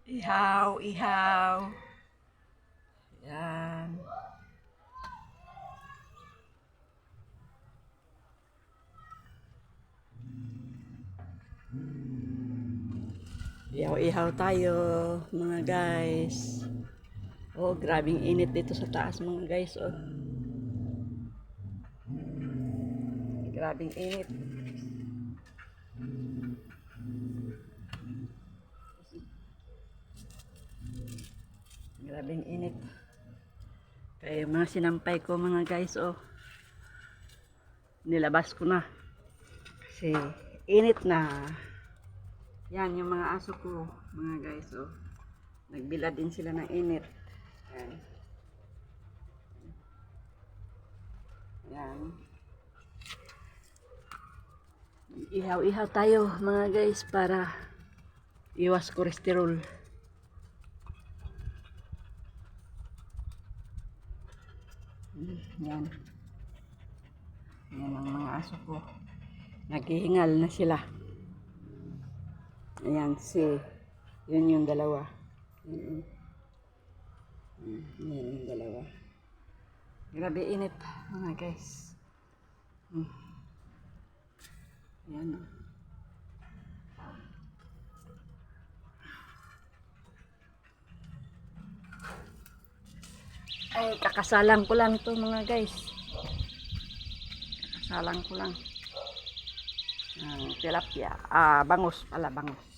Ihaw, ihaw. Yan. Ihaw-ihaw tayo, mga guys. Oh, grabing init dito sa taas, mga guys. Oh, grabing init. Grabing init. Kaya yung mga sinampay ko, mga guys, oh, nilabas ko na. Kasi init na. Yan, yung mga aso ko, mga guys, oh. Nagbila din sila ng init. Yan. Yan. Ihaw-ihaw tayo, mga guys, para iwas kolesterol. Yan. Yan ang mga aso ko. Naghihingal na sila. Ayan, yun yung dalawa. Yan yung dalawa. Grabe init, mga guys. Yan. Ay, kakasalang ko lang to, mga guys. Kakasalang ko lang. Tilapia. Bangus pala, bangus.